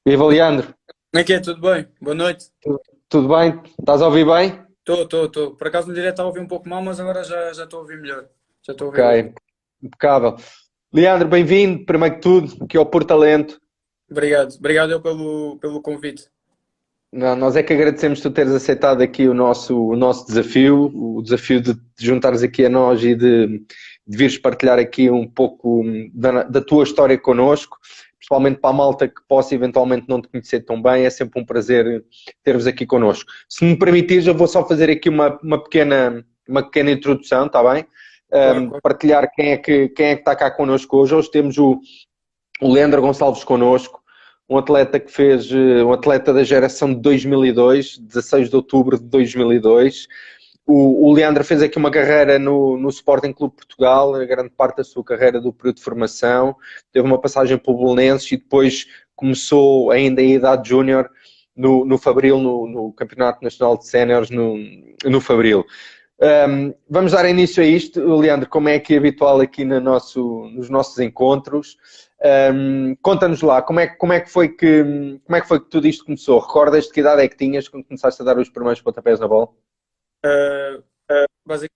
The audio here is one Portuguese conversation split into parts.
Viva Leandro, Como é que é? Tudo bem? Boa noite. tudo bem? Estás a ouvir bem? Estou. Por acaso no direto estava a ouvir um pouco mal, mas agora já estou a ouvir melhor. Já estou a Ok, ouvir bem. impecável. Leandro, bem-vindo, primeiro que tudo, aqui ao Portalento. Obrigado eu pelo convite. Não, nós é que agradecemos tu teres aceitado aqui o nosso desafio, o desafio de te juntares aqui a nós e de vires partilhar aqui um pouco da tua história connosco, principalmente para a malta que possa eventualmente não te conhecer tão bem, é sempre um prazer ter-vos aqui connosco. Se me permitires, eu vou só fazer aqui uma pequena introdução, está bem? Claro, claro. Partilhar quem é que está cá connosco hoje. Hoje temos o Leandro Gonçalves connosco, um atleta da geração de 2002, 16 de outubro de 2002. O Leandro fez aqui uma carreira no Sporting Clube Portugal, a grande parte da sua carreira do período de formação, teve uma passagem pelo Belenenses e depois começou ainda em idade júnior no Fabril, no Campeonato Nacional de Séniores no Fabril. Vamos dar início a isto, Leandro, como é que é habitual aqui nos nossos encontros. Conta-nos lá, como é que foi que tudo isto começou? Recordas de que idade é que tinhas quando começaste a dar os primeiros pontapés na bola? Ah, Basicamente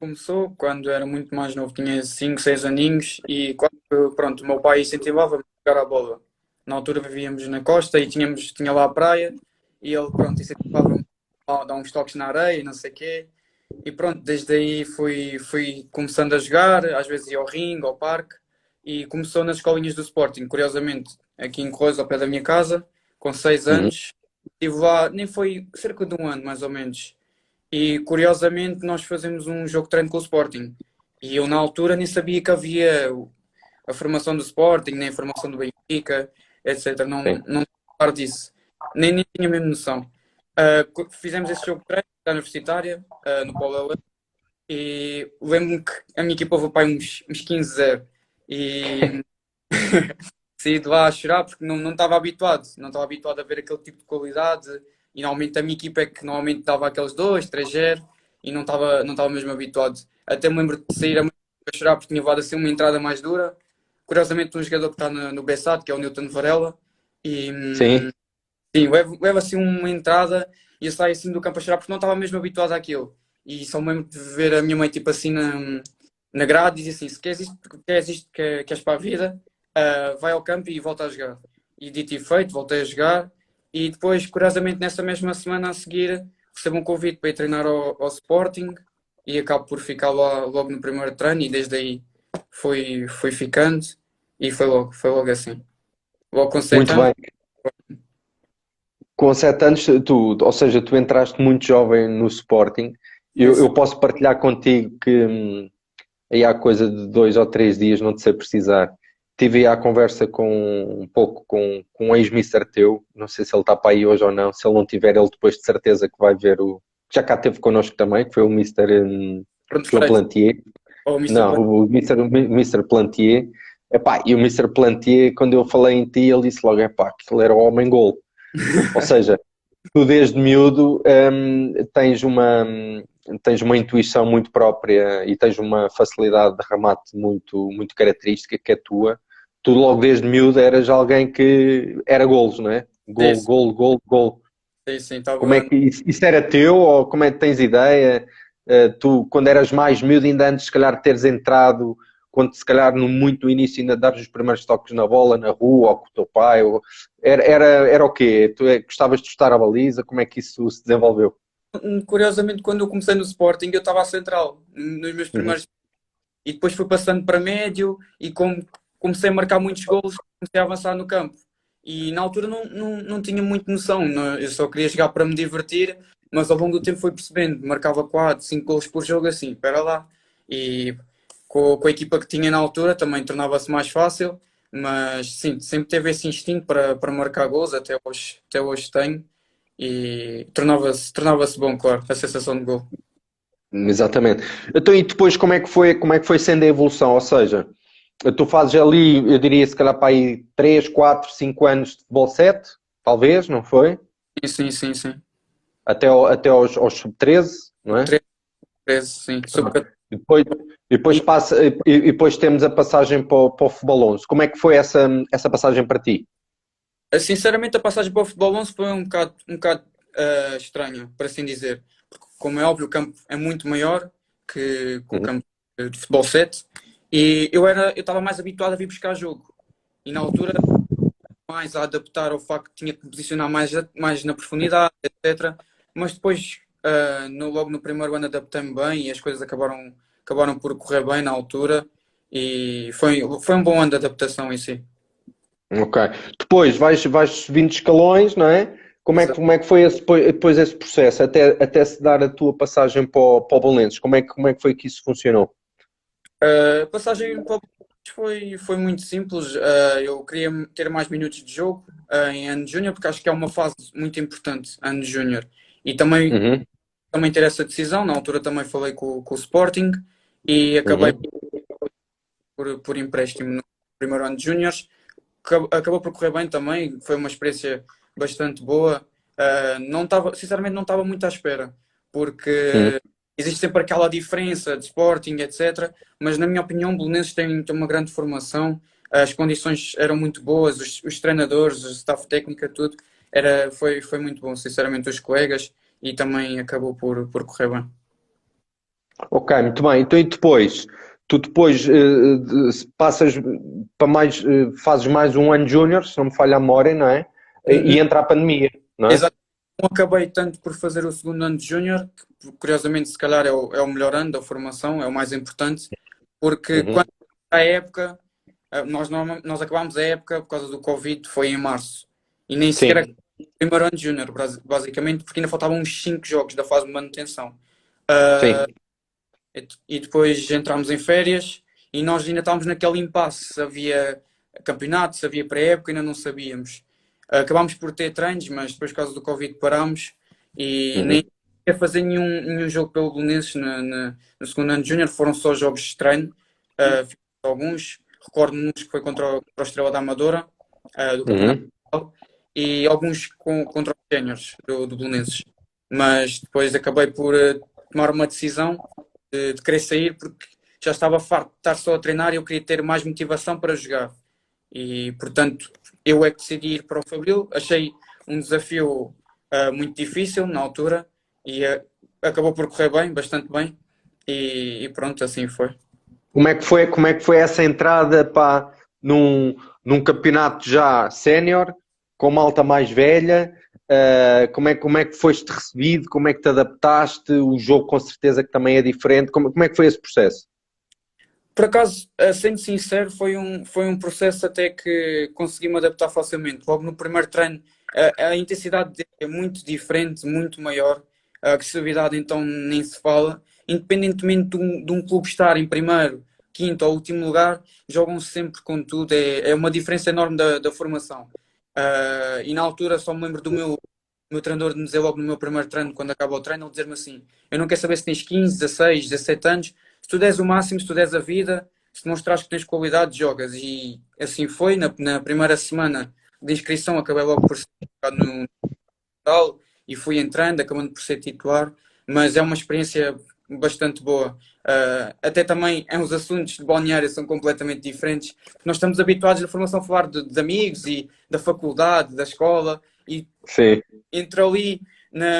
começou quando era muito mais novo, tinha 5 6 aninhos e quando, pronto, o meu pai incentivava-me a jogar a bola. Na altura vivíamos na costa e tinha lá a praia e ele, pronto, incentivava-me a dar uns toques na areia e não sei o quê. E pronto, desde aí fui começando a jogar, às vezes ia ao ringue, ao parque, e começou nas escolinhas do Sporting, curiosamente, aqui em Corroios, ao pé da minha casa, com 6 Uhum. anos. Estive lá, nem foi cerca de um ano, mais ou menos. E curiosamente nós fazemos um jogo de treino com o Sporting. E eu na altura nem sabia que havia a formação do Sporting, nem a formação do Benfica, etc. Sim. Não par disso. Nem tinha mesmo noção. Fizemos esse jogo de treino da universitária, no Polo e lembro-me que a minha equipa levou para aí uns 15-0 e saí de lá a chorar porque não estava habituado, não estava habituado a ver aquele tipo de qualidade e normalmente a minha equipa é que normalmente dava aqueles 2-3-0 e não estava mesmo habituado. Até me lembro de sair a chorar porque tinha levado assim uma entrada mais dura. Curiosamente um jogador que está no Bessade, que é o Newton Varela, e Sim. sim, levo assim uma entrada e eu saio assim do campo a chorar porque não estava mesmo habituado àquilo. E só me lembro de ver a minha mãe tipo assim na grade e dizer assim, se queres para a vida, vai ao campo e volta a jogar. E dito e feito, voltei a jogar e depois, curiosamente, nessa mesma semana a seguir, recebo um convite para ir treinar ao Sporting e acabo por ficar lá logo no primeiro treino e desde aí fui ficando e foi logo assim. Logo com 7 Muito anos. bem. Com 7 anos, ou seja, tu entraste muito jovem no Sporting. Sim, Eu sim. posso partilhar contigo que aí há coisa de 2 ou 3 dias, não te sei precisar. Tive aí a conversa um pouco com um ex-mister teu, não sei se ele está para aí hoje ou não. Se ele não tiver, ele depois de certeza que vai ver que já cá esteve connosco também, que foi o Mister Pronto, João Freire. Plantier. Ou Mr. Não, o Mister Plantier. Epá, e o Mister Plantier, quando eu falei em ti, ele disse logo, epá, que ele era o homem-gol. Ou seja, tu desde miúdo tens uma intuição muito própria e tens uma facilidade de remate muito, muito característica que é tua. Tu logo desde miúdo eras alguém que era golos, não é? Sim, Gol, gol, gol, gol. sim, Como é estava. que isso era teu ou como é que tens ideia? Tu, quando eras mais miúdo, ainda antes, se calhar, de teres entrado, quando se calhar muito no início ainda dares os primeiros toques na bola, na rua, ou com o teu pai, era o quê? Tu gostavas de estar à baliza? Como é que isso se desenvolveu? Curiosamente, quando eu comecei no Sporting, eu estava à central, nos meus Uhum. primeiros. E depois fui passando para médio, e como comecei a marcar muitos golos, comecei a avançar no campo. E na altura não tinha muito noção, eu só queria jogar para me divertir, mas ao longo do tempo fui percebendo, marcava 4 5 golos por jogo, assim, espera lá. E com a equipa que tinha na altura também tornava-se mais fácil, mas sim, sempre teve esse instinto para marcar gols, até hoje tenho, e tornava-se bom, claro, a sensação de gol. Exatamente. Então, e depois como é que foi sendo a evolução? Ou seja, tu fazes ali, eu diria se calhar para aí 3 4 5 anos de futebol 7, talvez, não foi? Sim, sim, sim, sim. Até aos sub-13, não é? 13, sim. Pronto. E depois temos a passagem para o Futebol 11. Como é que foi essa passagem para ti? Sinceramente, a passagem para o futebol 11 foi um bocado estranha, por assim dizer. Porque, como é óbvio, o campo é muito maior que o Uhum. campo de futebol 7 e eu estava mais habituado a vir buscar jogo. E na altura, mais a adaptar ao facto que tinha que me posicionar mais na profundidade, etc. Mas depois, logo no primeiro ano, adaptei-me bem e as coisas acabaram por correr bem na altura. E foi um bom ano de adaptação em si. Ok. Depois vais subindo escalões, não é? Como é que foi depois esse processo, até se dar a tua passagem para o Belenenses? Como é que foi que isso funcionou? A passagem para o Belenenses foi muito simples. Eu queria ter mais minutos de jogo em ano júnior, porque acho que é uma fase muito importante, ano júnior. E Uhum, também ter essa decisão. Na altura também falei com o Sporting e acabei uhum, por empréstimo no primeiro ano de júniores. Acabou por correr bem também, foi uma experiência bastante boa. Não estava, sinceramente, não estava muito à espera, uhum. porque existe sempre aquela diferença de Sporting, etc. Mas, na minha opinião, o Belenenses tem uma grande formação, as condições eram muito boas, os treinadores, o staff técnico, tudo, foi muito bom, sinceramente, os colegas, e também acabou por correr bem. Ok, muito bem. Então, e depois? Tu depois passas para mais, fazes mais um ano de júnior, se não me falha a memória, não é? E entra a pandemia, não é? Exato. Não acabei tanto por fazer o segundo ano de júnior, que curiosamente se calhar é o melhor ano da formação, é o mais importante, porque Uhum. quando a época, nós acabámos a época por causa do Covid, foi em março, e nem sequer Sim, acabamos o primeiro ano de júnior, basicamente, porque ainda faltavam uns 5 jogos da fase de manutenção. sim. E depois entramos em férias e nós ainda estávamos naquele impasse, se havia campeonato, se havia pré-época, ainda não sabíamos. Acabámos por ter treinos, mas depois por causa do Covid parámos e nem Uhum. ia fazer nenhum jogo pelo Belenenses no segundo ano de Júnior, foram só jogos de treino, fizemos alguns, recordo-nos que foi contra o Estrela da Amadora, do Campeonato Uhum. Nacional, e alguns contra os Séniores do Belenenses. Mas depois acabei por tomar uma decisão de querer sair porque já estava farto de estar só a treinar e eu queria ter mais motivação para jogar. E, portanto, eu é que decidi ir para o Fabril. Achei um desafio muito difícil na altura e acabou por correr bem, bastante bem. E pronto, assim foi. Como é que foi essa entrada pá, num campeonato já sénior, com malta mais velha? Como é que foste recebido? Como é que te adaptaste? O jogo com certeza que também é diferente. Como é que foi esse processo? Por acaso, sendo sincero, foi um processo até que consegui me adaptar facilmente. Logo no primeiro treino, a intensidade dele é muito diferente, muito maior. A agressividade, então, nem se fala. Independentemente de um clube estar em primeiro, quinto ou último lugar, jogam sempre com tudo. É uma diferença enorme da formação. E na altura, só me lembro do meu treinador de me dizer logo no meu primeiro treino, quando acaba o treino, ele dizer-me assim: Eu não quero saber se tens 15, 16, 17 anos, se tu des o máximo, se tu des a vida, se mostrares que tens qualidade, jogas. E assim foi. Na primeira semana de inscrição, acabei logo por ser colocado no tal e fui entrando, acabando por ser titular. Mas é uma experiência bastante boa. Até também é uns assuntos de balneário são completamente diferentes. Nós estamos habituados na formação a falar de amigos e da faculdade, da escola, e Sim. entro ali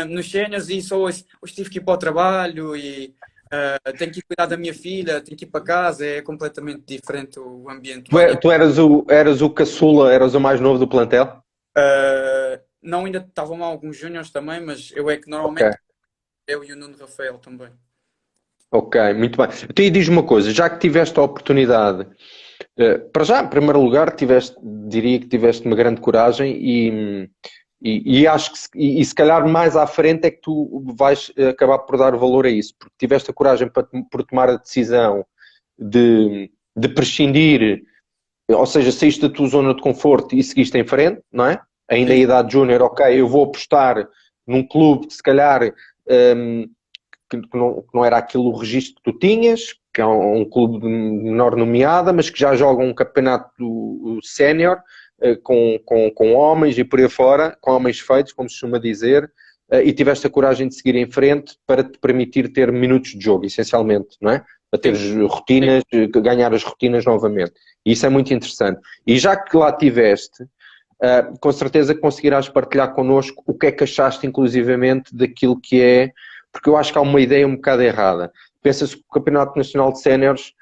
nos séniores e só hoje tive que ir para o trabalho e tenho que ir cuidar da minha filha, tenho que ir para casa, é completamente diferente o ambiente balneário. Tu eras o caçula, eras o mais novo do plantel? Não, ainda estavam lá alguns júniores também, mas eu é que Ok, normalmente eu e o Nuno Rafael também. ok, muito bem. Então, e diz-me uma coisa, já que tiveste a oportunidade, para já, em primeiro lugar, diria que tiveste uma grande coragem e acho que se calhar mais à frente é que tu vais acabar por dar valor a isso, porque tiveste a coragem por tomar a decisão de prescindir, ou seja, saíste da tua zona de conforto e seguiste em frente, não é? Ainda a Sim, idade júnior, ok, eu vou apostar num clube que se calhar que não era aquilo o registro que tu tinhas, que é um clube de menor nomeada, mas que já joga um campeonato sénior com homens e por aí fora, com homens feitos, como se costuma dizer, e tiveste a coragem de seguir em frente para te permitir ter minutos de jogo, essencialmente, não é? Para sim, teres rotinas, ganhar as rotinas novamente. E isso é muito interessante. E já que lá tiveste, com certeza conseguirás partilhar connosco o que é que achaste, inclusivamente, daquilo que é, porque eu acho que há uma ideia um bocado errada. Pensa-se que o Campeonato Nacional de Séniores,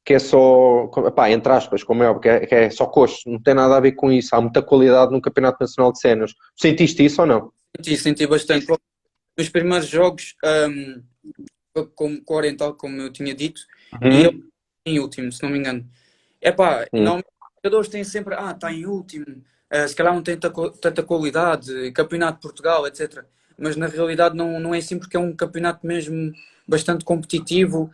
que é só, pá, entre aspas, como é óbvio, que é só coxo, não tem nada a ver com isso. Há muita qualidade no Campeonato Nacional de Séniores. Sentiste isso ou não? Senti bastante. Nos primeiros jogos, com o Oriental, como eu tinha dito, e ele Uhum. em último, se não me engano. Epá, Uhum. normalmente os jogadores têm sempre, está em último, se calhar não tem tanta qualidade, Campeonato de Portugal, etc. Mas na realidade não é assim, porque é um campeonato mesmo bastante competitivo,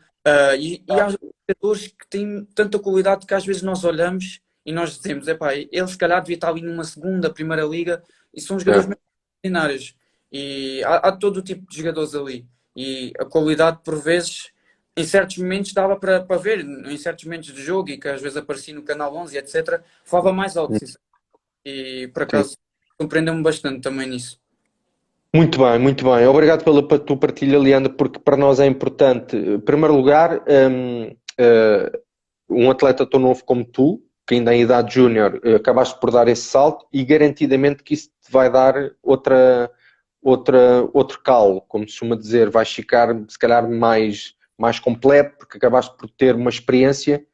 e há jogadores que têm tanta qualidade que às vezes nós olhamos e nós dizemos, epá, ele se calhar devia estar ali numa segunda, primeira liga, e são jogadores É. mesmo extraordinários. E há todo o tipo de jogadores ali. E a qualidade, por vezes, em certos momentos dava para ver, em certos momentos do jogo, e que às vezes aparecia no canal 11, etc., falava mais alto, sinceramente. E por Sim. acaso surpreendeu-me bastante também nisso. Muito bem, muito bem. Obrigado pela tua partilha, Leandro, porque para nós é importante, em primeiro lugar, um atleta tão novo como tu, que ainda em idade júnior, acabaste por dar esse salto e garantidamente que isso te vai dar outro calo, como se costuma dizer, vais ficar se calhar mais completo, porque acabaste por ter uma experiência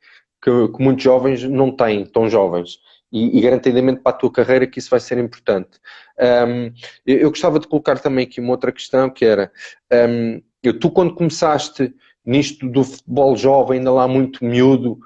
que muitos jovens não têm, tão jovens. E garantidamente para a tua carreira que isso vai ser importante. Eu gostava de colocar também aqui uma outra questão que era, tu quando começaste nisto do futebol jovem, ainda lá muito miúdo,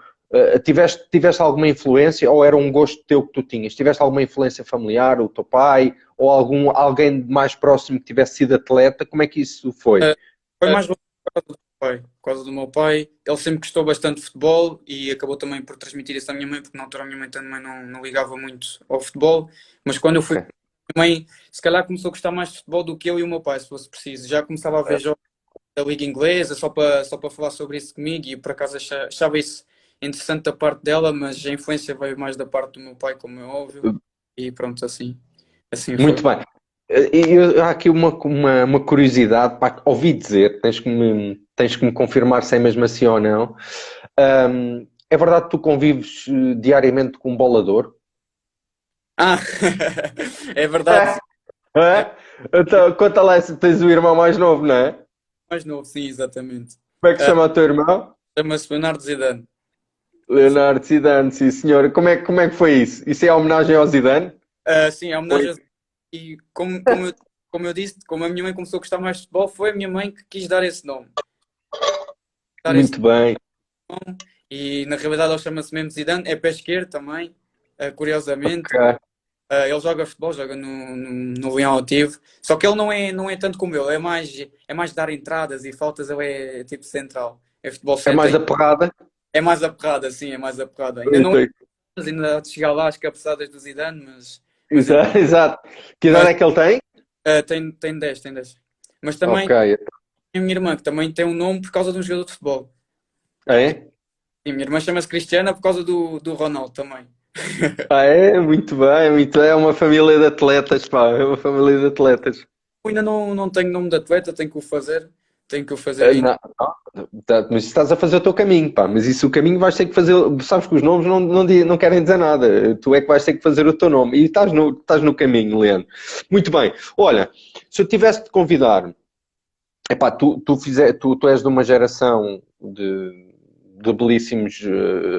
tiveste alguma influência ou era um gosto teu que tu tinhas? Tiveste alguma influência familiar, o teu pai ou alguém mais próximo que tivesse sido atleta? Como é que isso foi? Uh, Foi mais por causa do meu pai. Por causa do meu pai. Ele sempre gostou bastante de futebol e acabou também por transmitir isso à minha mãe, porque na altura a minha mãe também não ligava muito ao futebol. Mas quando eu fui, Ok. a minha mãe se calhar começou a gostar mais de futebol do que eu e o meu pai, se fosse preciso. Já começava a ver jogos da Liga Inglesa só para falar sobre isso comigo, e por acaso achava isso interessante da parte dela, mas a influência veio mais da parte do meu pai, como é óbvio. E pronto, assim foi. Muito bem. Há aqui uma curiosidade, pá, ouvi dizer, tens que me confirmar se é mesmo assim ou não. É verdade que tu convives diariamente com um bolador? Ah, é verdade, sim. É É? Então, conta lá, se tens o irmão mais novo, não é? mais novo, sim, exatamente. Como é que se Ah, chama o teu irmão? chama-se Leonardo Zidane. Leonardo Zidane, sim senhor. Como é que foi isso? Isso é homenagem ao Zidane? Sim, é Foi. homenagem a... E como eu disse, como a minha mãe começou a gostar mais de futebol, foi a minha mãe que quis dar esse nome. Dar esse Muito bem. nome. E na realidade ele chama-se mesmo Zidane, é pé esquerdo também, curiosamente. Ok. Ele joga futebol, joga no Leão Ativo. Só que ele não é tanto como eu, é mais dar entradas e faltas, ele é tipo central. É futebol É mais 7. a porrada? É mais aperrada, sim, é mais aperrada. Ainda não é, mas ainda há de chegar lá às cabeçadas do Zidane, mas ainda Exato, exato. Que idade mas, é que ele tem? tem 10 tem 10. Mas Ok. também tem a minha irmã, que também tem um nome por causa de um jogador de futebol. É? E a minha irmã chama-se Cristiana por causa do Ronaldo também. É? Muito bem, muito bem. É uma família de atletas, pá. É uma família de atletas. Eu ainda não tenho nome de atleta, tenho que o fazer ainda. Não, mas estás a fazer o teu caminho, pá. Mas isso o caminho vais ter que fazer. Sabes que os nomes não querem dizer nada. Tu é que vais ter que fazer o teu nome. E estás no caminho, Leandro. Muito bem. Olha, se eu tivesse de convidar. Epá, tu és de uma geração de belíssimos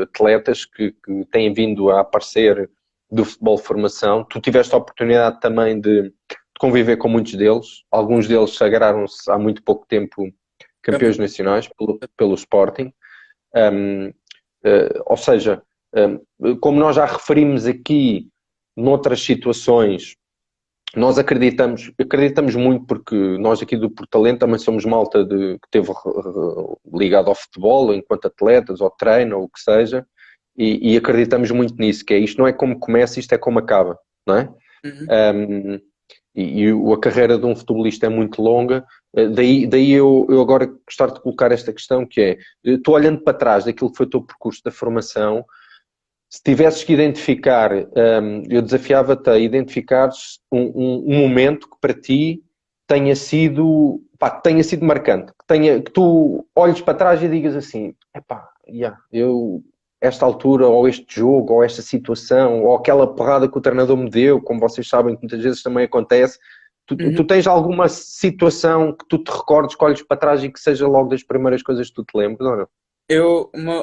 atletas que têm vindo a aparecer do futebol de formação. Tu tiveste a oportunidade também de conviver com muitos deles. Alguns deles sagraram-se há muito pouco tempo campeões nacionais pelo Sporting. Um, ou seja, como nós já referimos aqui noutras situações, nós acreditamos muito porque nós aqui do Portalento também somos malta que teve ligado ao futebol, enquanto atletas, ao treino, ou o que seja, e acreditamos muito nisso, que é isto não é como começa, isto é como acaba, não é? Uhum. A carreira de um futebolista é muito longa, daí eu agora gostar de colocar esta questão que é, tu olhando para trás daquilo que foi o teu percurso da formação, se tivesses que identificar, eu desafiava-te a identificares um momento que para ti tenha sido marcante, que tu olhes para trás e digas assim, epá, yeah, esta altura, ou este jogo, ou esta situação, ou aquela porrada que o treinador me deu, como vocês sabem que muitas vezes também acontece. Tu tens alguma situação que tu te recordes, que olhes para trás e que seja logo das primeiras coisas que tu te lembres, ou não?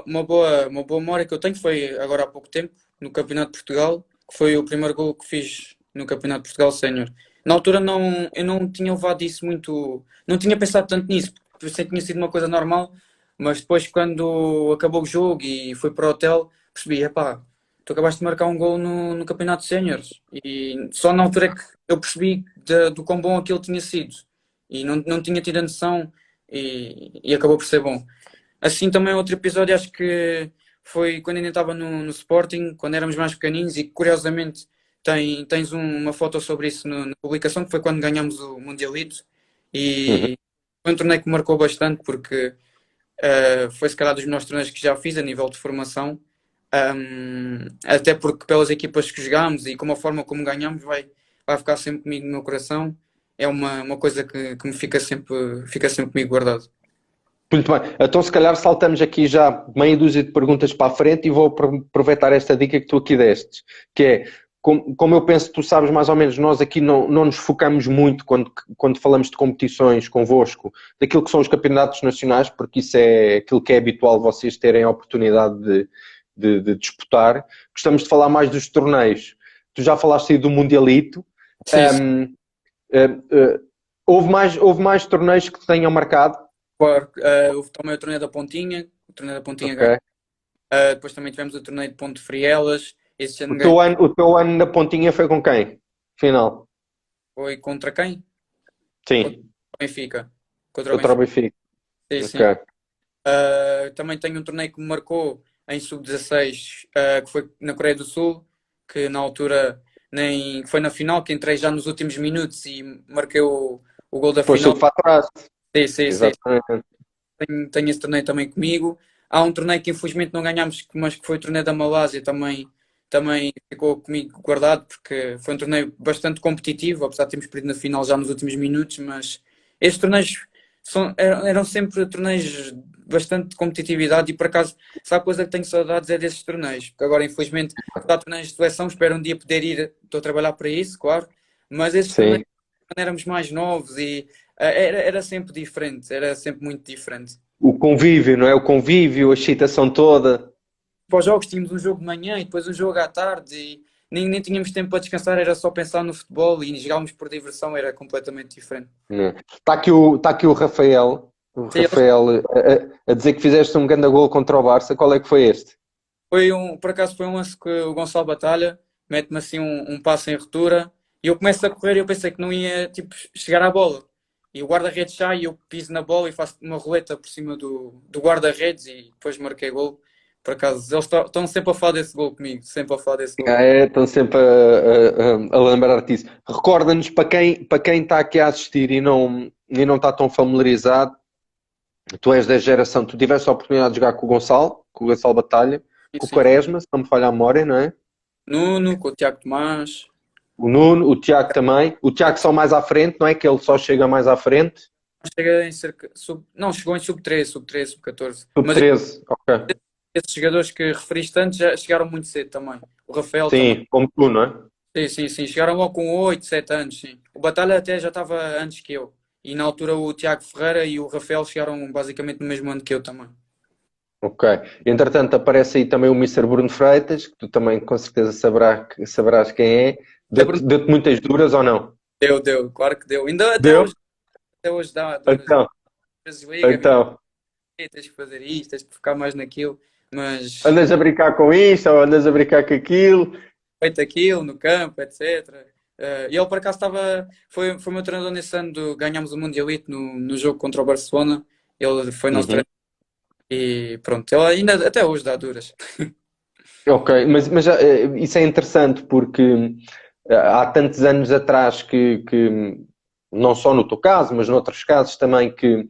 Uma boa memória que eu tenho foi agora há pouco tempo, no Campeonato de Portugal, que foi o primeiro gol que fiz no Campeonato de Portugal Sénior. Na altura eu não tinha levado isso muito, não tinha pensado tanto nisso, porque pensei que tinha sido uma coisa normal, mas depois quando acabou o jogo e fui para o hotel, percebi, epá, tu acabaste de marcar um gol no Campeonato de Séniores. E só na altura é que eu percebi do quão bom aquilo tinha sido. E não tinha tido a noção e acabou por ser bom. Assim também outro episódio, acho que foi quando ainda estava no Sporting, quando éramos mais pequeninos e curiosamente tens uma foto sobre isso na publicação, que foi quando ganhamos o Mundialito Uhum. e foi um torneio que me marcou bastante porque foi se calhar dos melhores torneios que já fiz a nível de formação. Até porque pelas equipas que jogámos e como a forma como ganhamos vai ficar sempre comigo no meu coração. É uma coisa que me fica sempre comigo guardado. Muito bem. Então, se calhar, saltamos aqui já meia dúzia de perguntas para a frente e vou aproveitar esta dica que tu aqui destes, que é, como eu penso que tu sabes mais ou menos, nós aqui não nos focamos muito quando falamos de competições convosco, daquilo que são os campeonatos nacionais, porque isso é aquilo que é habitual vocês terem a oportunidade de disputar. Gostamos de falar mais dos torneios. Tu já falaste aí do Mundialito. Sim, sim. Houve mais torneios que te tenham marcado? Claro, houve também o torneio da Pontinha, o torneio da Pontinha ganhou. Ok. Depois também tivemos o torneio de Ponte Frielas, esse ano O teu ano na pontinha foi com quem? Final. foi contra quem? Contra Sim, o Benfica. Contra o contra o Benfica, Benfica. sim, Ok. sim. Também tenho um torneio que me marcou em sub-16, que foi na Coreia do Sul, que na altura nem foi na final, que entrei já nos últimos minutos e marquei o gol da Foste o final. que faturaste. Sim, sim, sim. Exatamente. Tenho esse torneio também comigo. Há um torneio que infelizmente não ganhámos, mas que foi o torneio da Malásia, também ficou comigo guardado, porque foi um torneio bastante competitivo, apesar de termos perdido na final já nos últimos minutos, mas estes torneios eram sempre torneios de bastante competitividade e por acaso, se há coisa que tenho saudades é desses torneios, porque agora infelizmente há torneios de seleção, espero um dia poder ir, estou a trabalhar para isso, claro, mas esses torneios Sim. quando éramos mais novos e era sempre diferente, era sempre muito diferente. O convívio, não é? O convívio, a excitação toda. Para os jogos tínhamos um jogo de manhã e depois um jogo à tarde e nem tínhamos tempo para descansar, era só pensar no futebol e jogávamos por diversão, era completamente diferente. Né? Está aqui o Rafael. O Sim, Rafael a dizer que fizeste um grande gol contra o Barça. Qual é que foi este? por acaso foi um lance que o Gonçalo Batalha mete-me assim um passo em ruptura e eu começo a correr e eu pensei que não ia tipo, chegar à bola. E o guarda-redes sai e eu piso na bola e faço uma roleta por cima do guarda-redes e depois marquei gol. Por acaso, eles estão sempre a falar desse gol comigo, sempre a falar desse gol. Estão sempre a lembrar-te disso. Recorda-nos, para quem está aqui a assistir e não está tão familiarizado, tu és da geração, tu tiveste a oportunidade de jogar com o Gonçalo Batalha, com o Sim. Quaresma, se não me falha a memória, não é? Nuno, com o Tiago Tomás. O Nuno, o Tiago também. O Tiago só mais à frente, não é? Que ele só chega mais à frente. Chega em não, chegou em sub-13, sub-13, sub-14. Mas Sub-13, ok. esses jogadores que referiste antes já chegaram muito cedo também. O Rafael também. Sim, como tu, não é? Sim, sim, sim. Chegaram logo com 8, 7 anos, sim. O Batalha até já estava antes que eu. E na altura o Tiago Ferreira e o Rafael chegaram basicamente no mesmo ano que eu também. Ok. Entretanto, aparece aí também o Mister Bruno Freitas, que tu também com certeza saberás quem é. Deu-te muitas duras ou não? Deu, claro que deu. Ainda Deu? até hoje dá. Então, Às vezes liga-me, então. tens que fazer isto, tens que focar mais naquilo. Mas Andas a brincar com isto ou andas a brincar com aquilo? feito aquilo no campo, etc. E ele por acaso foi o meu treinador nesse ano, ganhámos o Mundialito no jogo contra o Barcelona. Ele foi nosso Uhum. treinador e pronto, ele ainda até hoje dá duras. Ok, mas isso é interessante porque há tantos anos atrás que, não só no teu caso, mas noutros casos também, que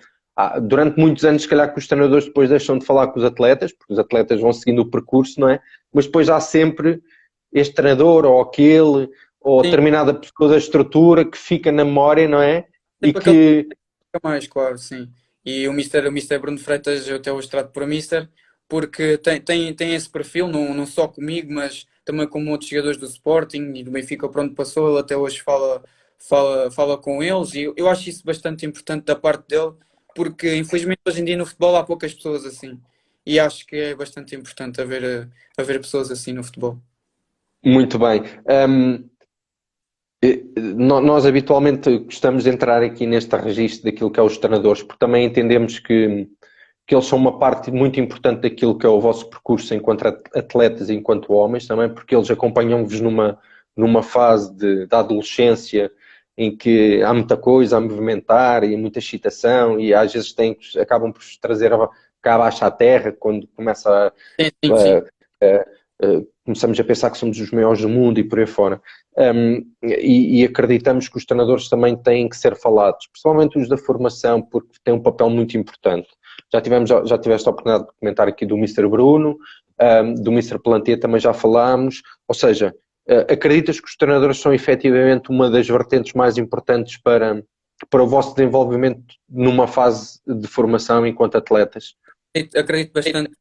durante muitos anos, se calhar, que os treinadores depois deixam de falar com os atletas, porque os atletas vão seguindo o percurso, não é? Mas depois há sempre este treinador ou aquele, ou Sim, determinada pessoa da estrutura que fica na memória, não é? E sempre aquele que. que fica mais, claro, sim. E o Mister Bruno Freitas, eu até hoje trato por Mister, porque tem esse perfil, não só comigo, mas também com outros jogadores do Sporting e do Benfica, por onde passou, ele até hoje fala com eles, e eu acho isso bastante importante da parte dele, porque infelizmente hoje em dia no futebol há poucas pessoas assim, e acho que é bastante importante haver pessoas assim no futebol. Muito bem. Nós habitualmente gostamos de entrar aqui neste registro daquilo que é os treinadores, porque também entendemos que eles são uma parte muito importante daquilo que é o vosso percurso enquanto atletas e enquanto homens também, porque eles acompanham-vos numa fase da adolescência em que há muita coisa a movimentar e muita excitação e às vezes acabam por vos trazer cá abaixo à terra quando começa Sim, sim, sim. começamos a pensar que somos os maiores do mundo e por aí fora. E acreditamos que os treinadores também têm que ser falados, principalmente os da formação, porque têm um papel muito importante. Já tiveste a oportunidade de comentar aqui do Mr. Bruno, do Mr. Plantier também já falámos, ou seja, acreditas que os treinadores são efetivamente uma das vertentes mais importantes para o vosso desenvolvimento numa fase de formação enquanto atletas? Acredito bastante,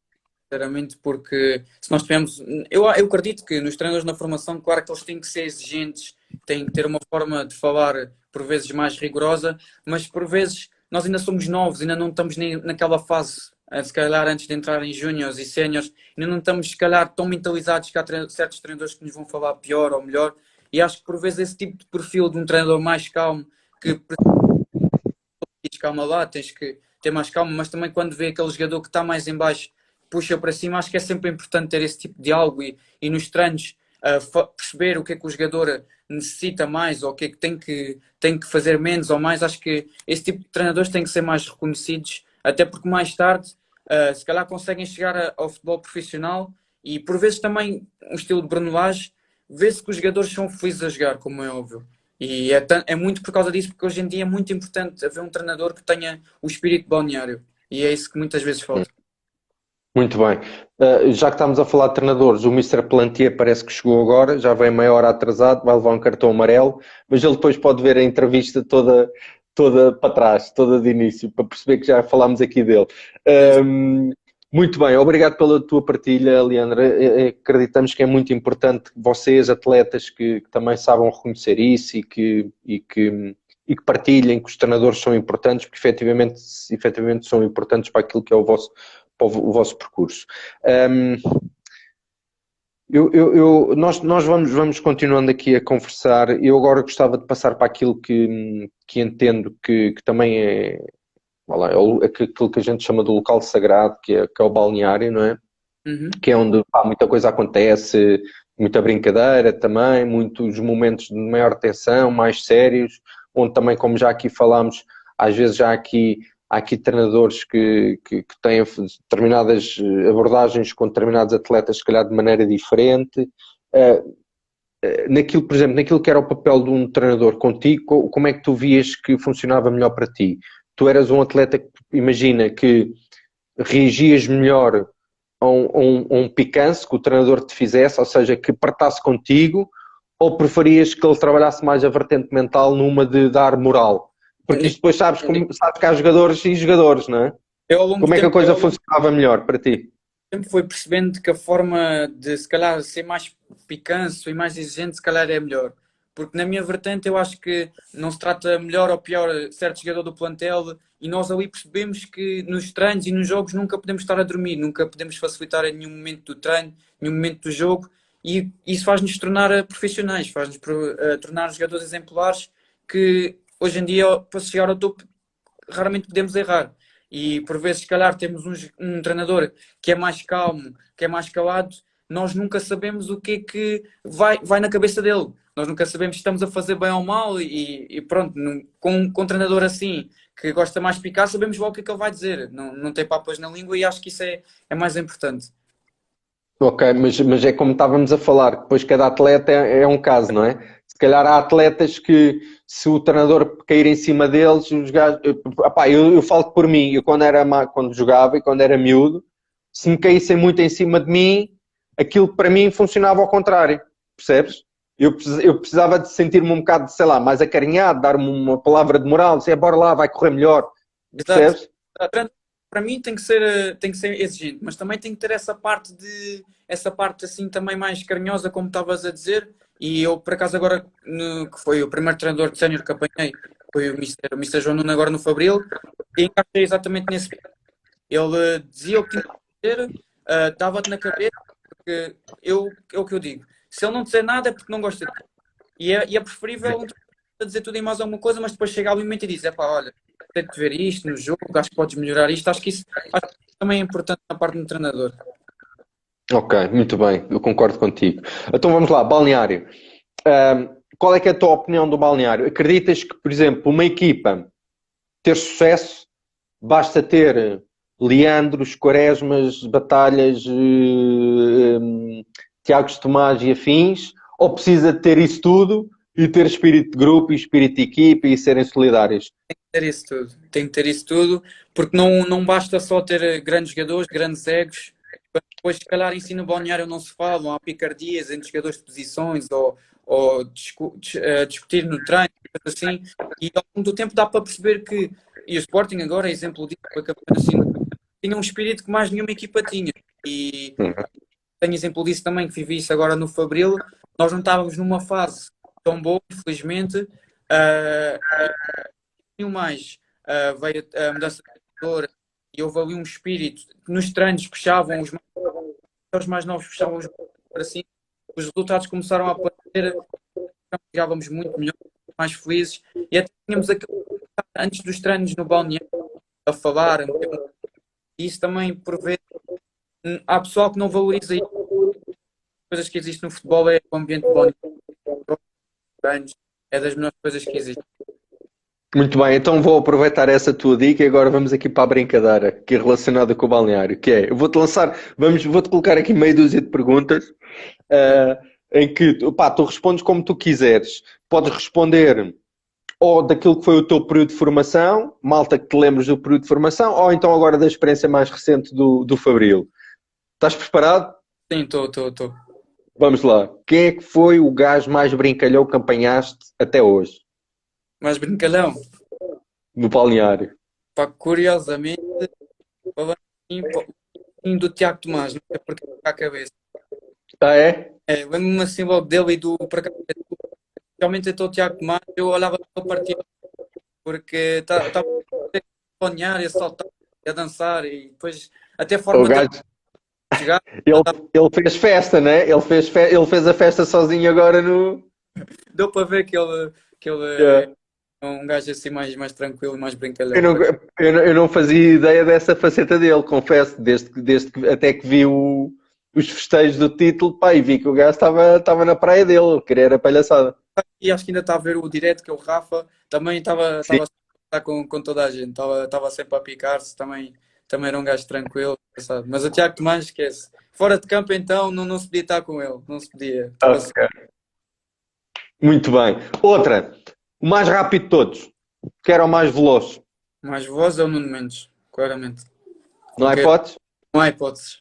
sinceramente, porque se nós tivermos. Eu acredito que nos treinadores na formação, claro que eles têm que ser exigentes, têm que ter uma forma de falar por vezes mais rigorosa, mas por vezes nós ainda somos novos, ainda não estamos nem naquela fase, se calhar antes de entrar em júniores e séniores, ainda não estamos, se calhar, tão mentalizados que há certos treinadores que nos vão falar pior ou melhor, e acho que por vezes esse tipo de perfil de um treinador mais calmo, que diz calma lá, tens que ter mais calma, mas também quando vê aquele jogador que está mais em baixo, puxa para cima, acho que é sempre importante ter esse tipo de diálogo e nos treinos perceber o que é que o jogador necessita mais ou o que é que tem que fazer menos ou mais. Acho que esse tipo de treinadores têm que ser mais reconhecidos, até porque mais tarde se calhar conseguem chegar ao futebol profissional e por vezes também um estilo de Bruno Lage, vê-se que os jogadores são felizes a jogar, como é óbvio. E é muito por causa disso, porque hoje em dia é muito importante haver um treinador que tenha o espírito balneário. E é isso que muitas vezes falta. Muito bem. Já que estamos a falar de treinadores, o Mr. Plantier parece que chegou agora, já vem meia hora atrasado, vai levar um cartão amarelo, mas ele depois pode ver a entrevista toda para trás, toda de início, para perceber que já falámos aqui dele. Muito bem, obrigado pela tua partilha, Leandro. Acreditamos que é muito importante vocês, atletas, que também saibam reconhecer isso e que partilhem que os treinadores são importantes, porque efetivamente são importantes para aquilo que é o vosso percurso. Nós vamos continuando aqui a conversar. Eu agora gostava de passar para aquilo que entendo que também é aquilo que a gente chama do local sagrado, que é o balneário, não é? Uhum. Que é onde muita coisa acontece, muita brincadeira também, muitos momentos de maior tensão, mais sérios, onde também, como já aqui falámos, às vezes há aqui treinadores que têm determinadas abordagens com determinados atletas, se calhar de maneira diferente. Por exemplo, naquilo que era o papel de um treinador contigo, como é que tu vias que funcionava melhor para ti? Tu eras um atleta que, imagina, que reagias melhor a um picance que o treinador te fizesse, ou seja, que partasse contigo, ou preferias que ele trabalhasse mais a vertente mental numa de dar moral? Porque isto depois sabes que há jogadores e jogadores, não é? Como é que a coisa funcionava melhor para ti? Sempre foi percebendo que a forma de, se calhar, ser mais picanço e mais exigente, se calhar é melhor. Porque na minha vertente eu acho que não se trata melhor ou pior certo jogador do plantel e nós ali percebemos que nos treinos e nos jogos nunca podemos estar a dormir, nunca podemos facilitar em nenhum momento do treino, nenhum momento do jogo e isso faz-nos tornar profissionais, faz-nos tornar jogadores exemplares que hoje em dia, para chegar ao topo, raramente podemos errar. E por vezes, se calhar, temos um treinador que é mais calmo, que é mais calado, nós nunca sabemos o que é que vai na cabeça dele. Nós nunca sabemos se estamos a fazer bem ou mal e pronto, com um treinador assim, que gosta mais de picar, sabemos logo o que é que ele vai dizer. Não tem papas na língua e acho que isso é mais importante. Ok, mas é como estávamos a falar, depois cada atleta é um caso, não é? Se calhar há atletas que, se o treinador cair em cima deles, os gajos, eu falo por mim, eu quando jogava e quando era miúdo, se me caíssem muito em cima de mim, aquilo para mim funcionava ao contrário, percebes? Eu precisava de sentir-me um bocado, sei lá, mais acarinhado, dar-me uma palavra de moral, dizer, bora lá, vai correr melhor, Exato. percebes? para mim tem que ser exigente, mas também tem que ter essa parte assim também mais carinhosa, como estavas a dizer. E eu, por acaso, agora, que foi o primeiro treinador de sénior que apanhei, foi o Mr. João Nuno, agora no Fabril, e encaixei exatamente nesse. Ele dizia o que tinha que dizer, dava-te na cabeça, porque é o que eu digo. Se ele não dizer nada é porque não gosta de ti. E é preferível um treinador dizer tudo e mais alguma coisa, mas depois chega ao momento e diz, pá, olha, tem de ver isto no jogo, acho que podes melhorar isto. Acho que também é importante na parte do treinador. Ok, muito bem, eu concordo contigo. Então vamos lá, balneário. Qual é que é a tua opinião do balneário? Acreditas que, por exemplo, uma equipa ter sucesso basta ter Leandros, Quaresmas, Batalhas, Tiagos Tomás e afins, ou precisa ter isso tudo e ter espírito de grupo e espírito de equipa e serem solidários? Ter isso tudo. Tem que ter isso tudo, porque não basta só ter grandes jogadores, grandes egos. Depois, se calhar, em si no balneário não se falam, há picardias entre jogadores de posições ou discutir no treino, coisa assim. E ao longo do tempo dá para perceber que, e o Sporting agora é exemplo disso, foi campeão assim, tinha um espírito que mais nenhuma equipa tinha. E tenho exemplo disso também, que vivi isso agora no Fabril. Nós não estávamos numa fase tão boa, infelizmente. E o mais, veio a mudança de treinador e houve ali um espírito que nos treinos puxavam os mais novos puxavam os para assim, os resultados começaram a aparecer, jogávamos muito melhor, mais felizes e até tínhamos aquele antes dos treinos no balneário a falar, e isso também por vezes há pessoal que não valoriza isso. As coisas que existem no futebol é o ambiente de balneário, é das melhores coisas que existem. Muito bem, então vou aproveitar essa tua dica e agora vamos aqui para a brincadeira, que é relacionada com o balneário, que é, eu vou-te lançar, vou-te colocar aqui meia dúzia de perguntas, em que, pá, tu respondes como tu quiseres. Podes responder ou daquilo que foi o teu período de formação, malta que te lembres do período de formação, ou então agora da experiência mais recente do Fabril. Estás preparado? Sim, estou. Vamos lá. Quem é que foi o gajo mais brincalhão que apanhaste até hoje, Mas brincalhão, no balneário? pá, curiosamente, falando assim, pá, do Tiago Tomás, não sei porque me a cabeça. Ah, é? Lembro-me assim logo dele e do para cá. Realmente então o Tiago Tomás, eu olhava para o partido porque estava a sonhar e a saltar e a dançar e depois até a O forma dele gajo, chegar, ele fez festa, né? Ele fez a festa sozinho agora no... deu para ver que ele Yeah. é um gajo assim mais tranquilo e mais Eu brincalhão. não, eu não fazia ideia dessa faceta dele, confesso, desde que até que vi os festejos do título, pá, e vi que o gajo estava na praia dele, queria era palhaçada. E acho que ainda está a ver o direto que é o Rafa, também estava Sim. a estar com toda a gente, estava sempre a picar-se, também era um gajo tranquilo, sabe? Mas o Tiago Tomás esquece. Fora de campo então não se podia estar com ele, não se podia. Estava Ok. Muito bem. Outra, o mais rápido de todos, que era o mais veloz. mais voz é o Nuno Mendes, claramente. Não há Qualquer, hipótese? não há hipóteses.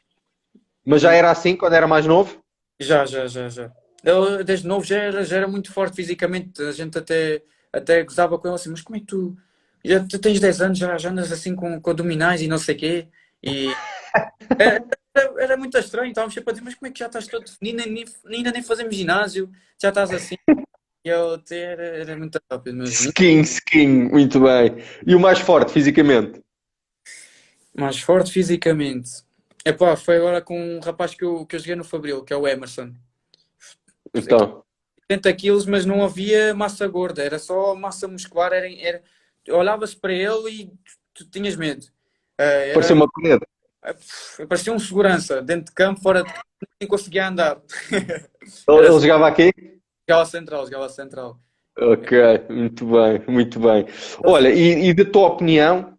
Mas já era assim quando era mais novo? Já. Ele, desde novo, já era muito forte fisicamente. A gente até gozava com ele assim, mas como é que tu tens 10 anos, já andas assim com abdominais e não sei o quê? E era muito estranho. Estávamos sempre a dizer, mas como é que já estás todo definido? Ainda nem fazemos ginásio, já estás assim. E ele até era muito rápido mesmo. Skin, muito bem. E o mais forte fisicamente? Mais forte fisicamente. Epá, foi agora com um rapaz que eu joguei no Fabril, que é o Emerson. Então, 70 quilos, mas não havia massa gorda, era só massa muscular. Olhava-se para ele e tu tinhas medo. parecia uma parede. Parecia um segurança, dentro de campo, fora de campo, nem conseguia andar. Era Ele jogava aqui? jogava central. Ok, muito bem, muito bem. Olha, e da tua opinião,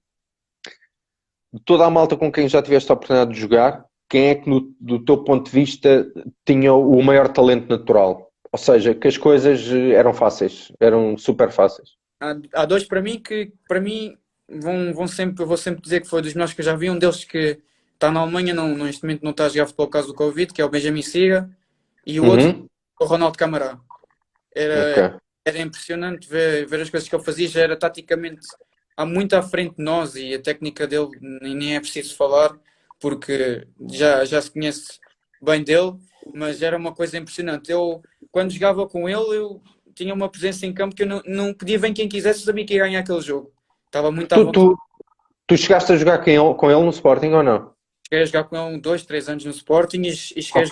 de toda a malta com quem já tiveste a oportunidade de jogar, quem é que, do teu ponto de vista, tinha o maior talento natural? Ou seja, que as coisas eram fáceis, eram super fáceis. Há dois para mim que, para mim, vou sempre dizer que foi dos melhores que eu já vi. Um deles que está na Alemanha, neste momento não está a jogar futebol por causa do Covid, que é o Benjamin Siga, e o outro, Uhum. o Ronaldo Camará. Era, Ok. era impressionante ver as coisas que ele fazia, já era taticamente há muito à frente de nós e a técnica dele nem é preciso falar, porque já se conhece bem dele, mas era uma coisa impressionante. Eu, quando jogava com ele, eu tinha uma presença em campo que eu não podia ver quem quisesse, eu sabia que ia ganhar aquele jogo. Estava muito à Tu, vontade. tu, tu chegaste a jogar com ele no Sporting ou não? Cheguei a jogar com ele 2, 3 anos no Sporting e Ok. cheguei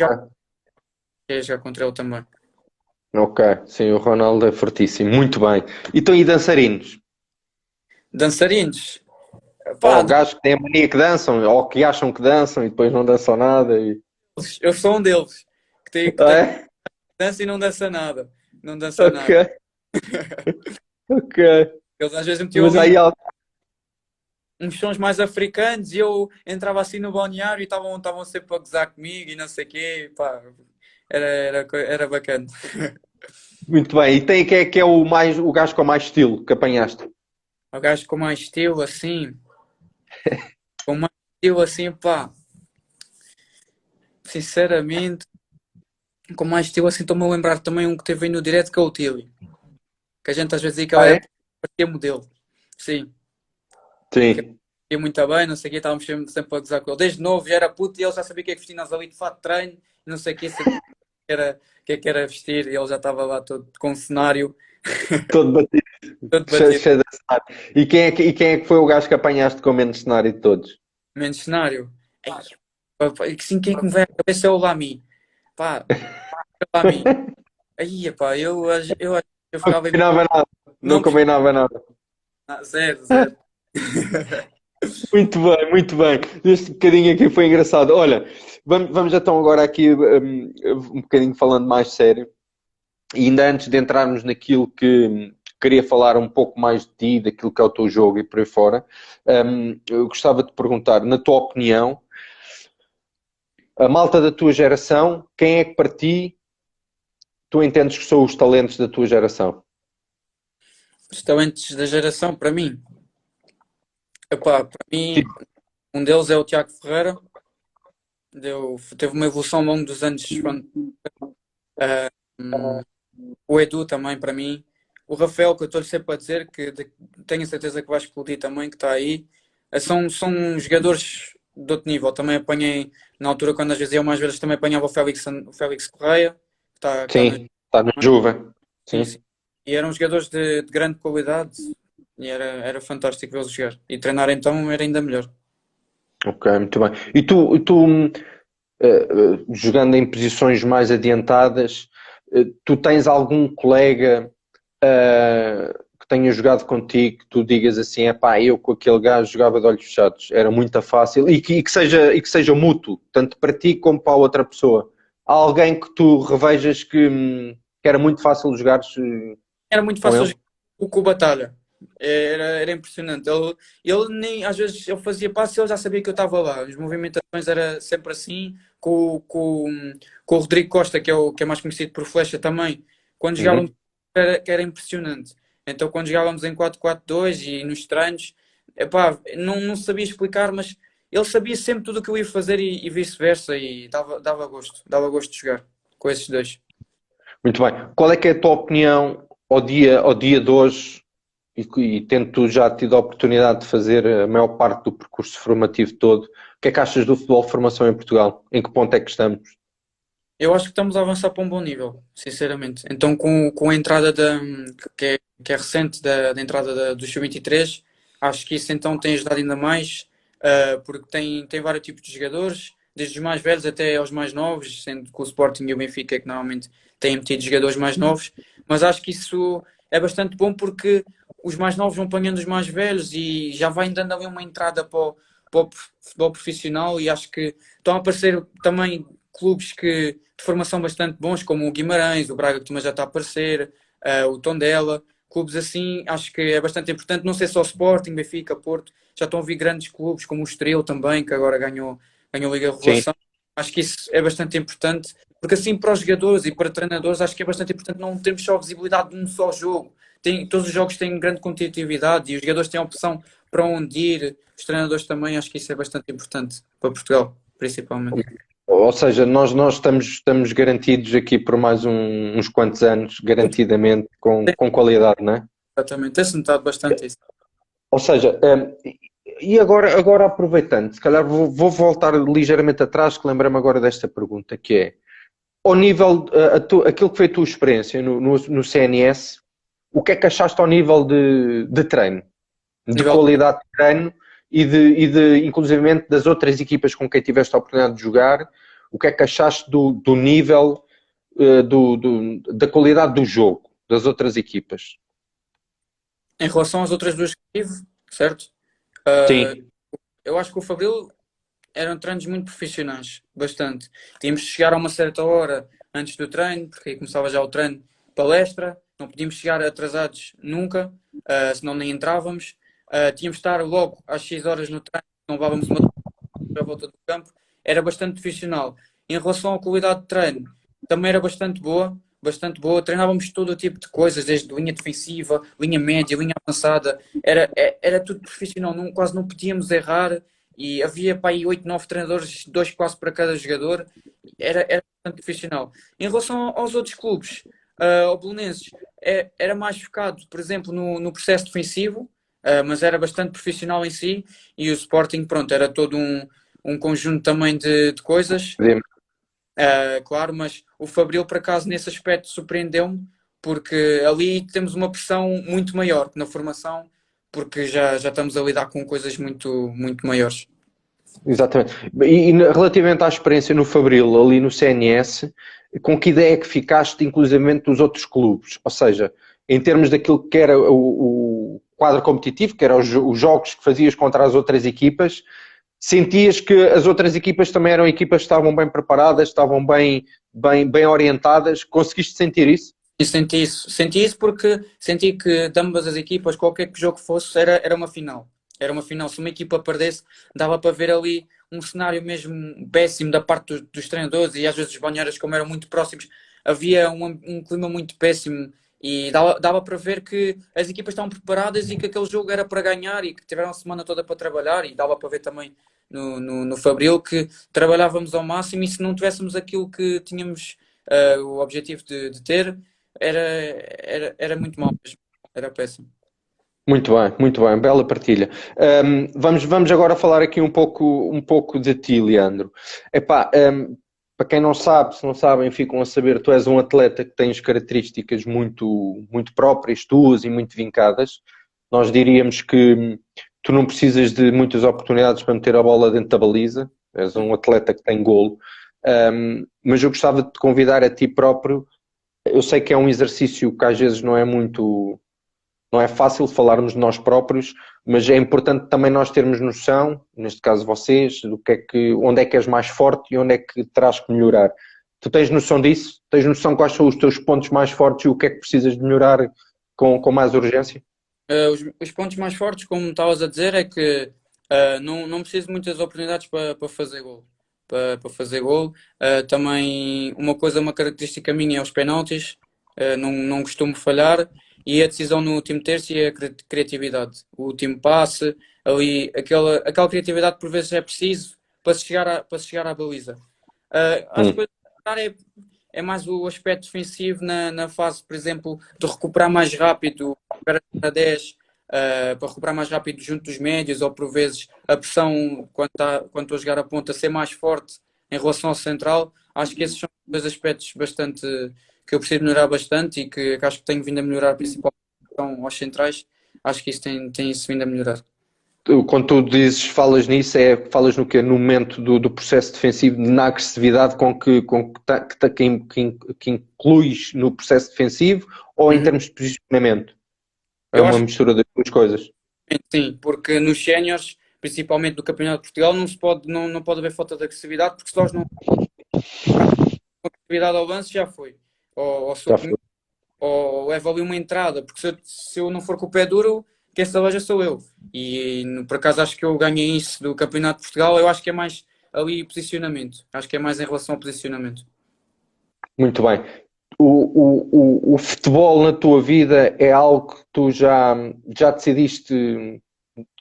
a jogar contra ele também. Ok, sim, o Ronaldo é fortíssimo, muito bem. Então, e dançarinos? Dançarinos. Pá, Ou gajos que têm a mania que dançam, ou que acham que dançam e depois não dançam nada. eu sou um deles que Ah, tem é? dança e não dança nada. Não dança Ok, nada. ok. Eles às vezes metiam Mas ali aí, uns sons mais africanos e eu entrava assim no balneário e estavam sempre a gozar comigo e não sei o quê. Pá, era bacana. muito bem. E tem que é o gajo com mais estilo que apanhaste? O gajo com mais estilo assim, pá, sinceramente, com mais estilo assim, estou-me a lembrar também um que teve aí no direto que é o Tilly. Que a gente às vezes dizia que ele Ah, é? parecia modelo. Sim, que Sim. ia muito bem, não sei o quê, estávamos sempre a gozar com ele. Desde novo já era puto e ele já sabia o que é que vestia nas ali de fato de treino, não sei o quê, sabia o que é que era vestir e ele já estava lá todo com um cenário Todo batido, todo cheio, batido. cheio de cenário. E quem é que foi o gajo que apanhaste com menos cenário de todos? Menos cenário. Ei, pá, pá, sim, quem é que me vai à cabeça é o Lami. Pá, o Lami. Aí, pá, eu Não ficava. combinava nada. Não Não, combinava nada. zero, zero. Muito bem, muito bem. Este bocadinho aqui foi engraçado. Olha, vamos então agora aqui um bocadinho falando mais sério. E ainda antes de entrarmos naquilo que queria falar um pouco mais de ti, daquilo que é o teu jogo e por aí fora, eu gostava de perguntar, na tua opinião, a malta da tua geração, quem é que para ti tu entendes que são os talentos da tua geração? Os talentos da geração, para mim. Epá, para mim, Tipo, um deles é o Tiago Ferreira. Teve uma evolução ao longo dos anos. Hum, o Edu também, para mim. O Rafael, que eu estou sempre a dizer, tenho a certeza que vai explodir também, que está aí. São jogadores de outro nível. Também apanhei, na altura, quando às vezes eu mais vezes também apanhava o Félix Correia, que está na. sim, está na Juve. Sim, sim. Sim. E eram jogadores de grande qualidade e era fantástico vê-los jogar. E treinar então era ainda melhor. Ok, muito bem. Jogando em posições mais adiantadas, tu tens algum colega que tenha jogado contigo que tu digas assim, é pá, eu com aquele gajo jogava de olhos fechados, era muito fácil e que seja mútuo, tanto para ti como para a outra pessoa. Há alguém que tu revejas que era muito fácil jogares Era muito com fácil ele? jogar com o Batalha. Era impressionante. Ele nem, às vezes eu fazia passe e ele já sabia que eu estava lá. As movimentações era sempre assim. Com o Rodrigo Costa, que é mais conhecido por Flecha também, quando jogávamos Uhum. que era impressionante. Então quando jogávamos em 4-4-2 e nos treinos, epá, não sabia explicar, mas ele sabia sempre tudo o que eu ia fazer e vice-versa e dava gosto de jogar com esses dois. Muito bem. Qual é que é a tua opinião ao dia de hoje e tendo tu já tido a oportunidade de fazer a maior parte do percurso formativo todo, o que é que achas do futebol de formação em Portugal? Em que ponto é que estamos? Eu acho que estamos a avançar para um bom nível, sinceramente. Então, com a entrada que é recente da entrada do Sub-23, acho que isso então tem ajudado ainda mais, porque tem vários tipos de jogadores, desde os mais velhos até aos mais novos, sendo que o Sporting e o Benfica é que normalmente têm metido jogadores mais novos, mas acho que isso é bastante bom porque os mais novos vão apanhando os mais velhos e já vai dando ali uma entrada para o futebol profissional e acho que estão a aparecer também clubes de formação bastante bons, como o Guimarães, o Braga, que também já está a aparecer, o Tondela, clubes assim, acho que é bastante importante, não sei só Sporting, Benfica, Porto, já estão a vir grandes clubes, como o Estoril também, que agora ganhou a Liga Sim. Revelação, acho que isso é bastante importante, porque assim para os jogadores e para treinadores, acho que é bastante importante não termos só a visibilidade de um só jogo, todos os jogos têm grande competitividade e os jogadores têm a opção para onde ir, os treinadores também, acho que isso é bastante importante para Portugal, principalmente. Ou seja, nós estamos garantidos aqui por mais uns quantos anos, garantidamente, com qualidade, não é? Exatamente, tem-se notado bastante isso. Ou seja, e agora aproveitando, se calhar vou voltar ligeiramente atrás, que lembrei-me agora desta pergunta, que é, ao nível, aquilo que foi a tua experiência no CNS, o que é que achaste ao nível de treino? De Nível, qualidade de treino inclusivamente das outras equipas com quem tiveste a oportunidade de jogar, o que é que achaste do nível, da qualidade do jogo das outras equipas? em relação às outras duas que tive, certo? Sim, Eu acho que o Fabril eram treinos muito profissionais, bastante. Tínhamos de chegar a uma certa hora antes do treino, porque aí começava já o treino, palestra, não podíamos chegar atrasados nunca, senão nem entrávamos. Tínhamos de estar logo às 6 horas no treino, não levávamos uma à volta do campo, era bastante profissional. Em relação à qualidade de treino, também era bastante boa, bastante boa. Treinávamos todo o tipo de coisas, desde linha defensiva, linha média, linha avançada, era tudo profissional, quase não podíamos errar e havia para aí 8, 9 treinadores, dois quase para cada jogador, era bastante profissional. Em relação aos outros clubes, ao Belenenses, era mais focado, por exemplo, no processo defensivo, mas era bastante profissional em si, e o Sporting, pronto, era todo um conjunto também de coisas, claro, mas o Fabril, por acaso, nesse aspecto surpreendeu-me, porque ali temos uma pressão muito maior que na formação, porque já estamos a lidar com coisas muito, muito maiores. exatamente. E relativamente à experiência no Fabril, ali no CNS, com que ideia é que ficaste, inclusivamente, dos outros clubes? Ou seja, em termos daquilo que era o quadro competitivo, que eram os jogos que fazias contra as outras equipas, sentias que as outras equipas também eram equipas que estavam bem preparadas, estavam bem orientadas? Conseguiste sentir isso? E senti isso porque senti que de ambas as equipas, qualquer que jogo fosse, era uma final. Era uma final. Se uma equipa perdesse, dava para ver ali um cenário mesmo péssimo da parte dos treinadores e às vezes os banheiros, como eram muito próximos, havia um clima muito péssimo e dava para ver que as equipas estavam preparadas e que aquele jogo era para ganhar e que tiveram a semana toda para trabalhar e dava para ver também no Fabril que trabalhávamos ao máximo e se não tivéssemos aquilo que tínhamos o objetivo de ter era muito mau mesmo. Era péssimo. Muito bem, bela partilha. Vamos agora falar aqui um pouco de ti, Leandro. Epá, para quem não sabe, se não sabem, ficam a saber, tu és um atleta que tens características muito próprias, tuas e muito vincadas. Nós diríamos que tu não precisas de muitas oportunidades para meter a bola dentro da baliza, és um atleta que tem golo. Mas eu gostava de te convidar a ti próprio. Eu sei que é um exercício que às vezes não é fácil falarmos de nós próprios, mas é importante também nós termos noção, neste caso vocês, onde é que és mais forte e onde é que terás que melhorar. Tu tens noção disso? Tens noção quais são os teus pontos mais fortes e o que é que precisas de melhorar com mais urgência? Os pontos mais fortes, como estavas a dizer, é que não preciso de muitas oportunidades para fazer gol. Para fazer gol. Também uma característica minha é os penaltis. Não costumo falhar. E a decisão no último terço e a criatividade. O último passe, ali, aquela criatividade que por vezes é preciso para se chegar à baliza. Acho que é mais o aspecto defensivo na fase, por exemplo, de recuperar mais rápido, para 10, para recuperar mais rápido junto dos médios, ou por vezes a pressão quando estou a jogar a ponta ser mais forte em relação ao central. Acho que esses são dois aspectos bastante que eu preciso melhorar bastante e que acho que tenho vindo a melhorar, principalmente aos centrais. Acho que isso tem isso vindo a melhorar. Quando tu dizes, falas nisso, falas no quê? No momento do processo defensivo, na agressividade que incluis no processo defensivo ou em Uhum. termos de posicionamento? É Eu uma acho mistura das duas coisas. que sim, porque nos séniores, principalmente do Campeonato de Portugal, não pode haver falta de agressividade, porque se nós não com agressividade ao lance já foi. Ou sou Já comigo, foi. ou levo ali uma entrada, porque se eu não for com o pé duro, quem se aleja sou eu. E por acaso acho que eu ganhei isso do Campeonato de Portugal, eu acho que é mais ali posicionamento. Acho que é mais em relação ao posicionamento. Muito bem. O futebol na tua vida é algo que tu já decidiste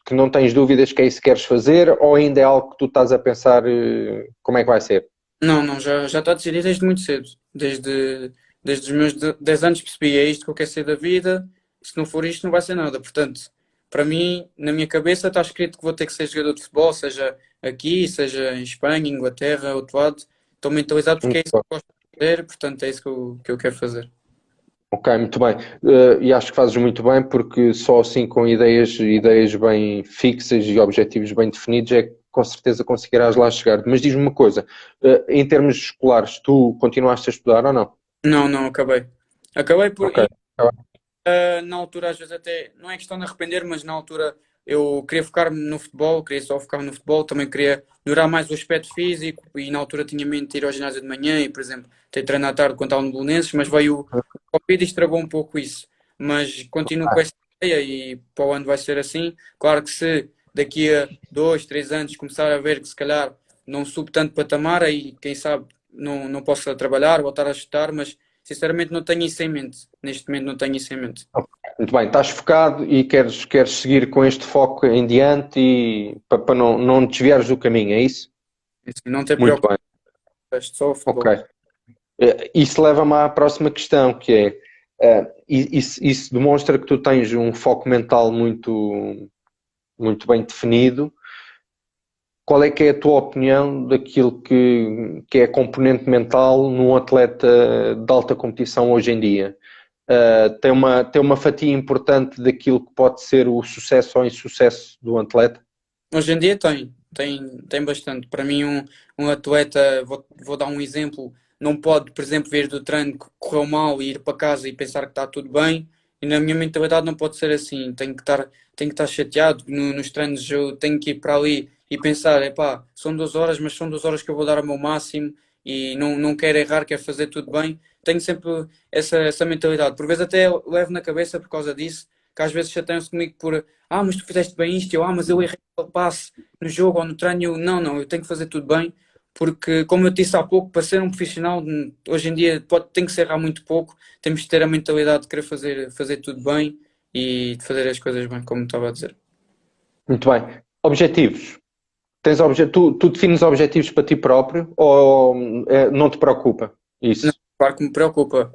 que não tens dúvidas que é isso que queres fazer ou ainda é algo que tu estás a pensar como é que vai ser? Não, já está decidido desde muito cedo. Desde os meus 10 anos percebi, é isto que eu quero ser da vida, se não for isto não vai ser nada. Portanto, para mim, na minha cabeça, está escrito que vou ter que ser jogador de futebol, seja aqui, seja em Espanha, Inglaterra, outro lado. Estou mentalizado porque é Muito isso que bem. eu gosto de fazer, portanto é isso que eu quero fazer. Ok, muito bem. E acho que fazes muito bem porque só assim com ideias bem fixas e objetivos bem definidos é que com certeza conseguirás lá chegar. Mas diz-me uma coisa, em termos escolares, tu continuaste a estudar ou não? Não, não, acabei. Acabei por. Ok. Tá bem. Na altura, às vezes até, não é questão de arrepender, mas na altura eu queria focar-me no futebol, queria só focar-me no futebol, também queria melhorar mais o aspecto físico e na altura tinha mente de ir ao ginásio de manhã e, por exemplo, ter treino à tarde quando estava no Belenenses, mas veio o Covid e estragou um pouco isso. Mas continuo com essa ideia e para o ano vai ser assim. Claro que se daqui a 2, 3 anos começar a ver que se calhar não subo tanto patamar, aí quem sabe não posso trabalhar, voltar a estudar, mas sinceramente não tenho isso em mente. Neste momento não tenho isso em mente. Muito bem, estás focado e queres seguir com este foco em diante e para não desviares do caminho, é isso? Assim, não ter Muito bem, preocupações, só o ok. futebol. Isso leva-me à próxima questão, que é, isso demonstra que tu tens um foco mental muito bem definido. Qual é que é a tua opinião daquilo que é a componente mental num atleta de alta competição hoje em dia? Tem uma fatia importante daquilo que pode ser o sucesso ou insucesso do atleta? Hoje em dia tem bastante. Para mim, um atleta, vou dar um exemplo, não pode, por exemplo, vir do treino que correu mal e ir para casa e pensar que está tudo bem. E na minha mentalidade não pode ser assim. Tenho que estar chateado nos treinos. Eu tenho que ir para ali e pensar, epá, são 2 horas, mas são 2 horas que eu vou dar o meu máximo e não quero errar, quero fazer tudo bem. Tenho sempre essa mentalidade. Por vezes até levo na cabeça por causa disso, que às vezes chateiam-se comigo por mas tu fizeste bem isto, mas eu errei o passe no jogo ou no treino. Não, eu tenho que fazer tudo bem, porque, como eu disse há pouco, para ser um profissional, hoje em dia tem que se errar muito pouco, temos que ter a mentalidade de querer fazer tudo bem e de fazer as coisas bem, como estava a dizer. Muito bem. Objetivos. Tu defines objetivos para ti próprio ou não te preocupa Não, isso? claro que me preocupa.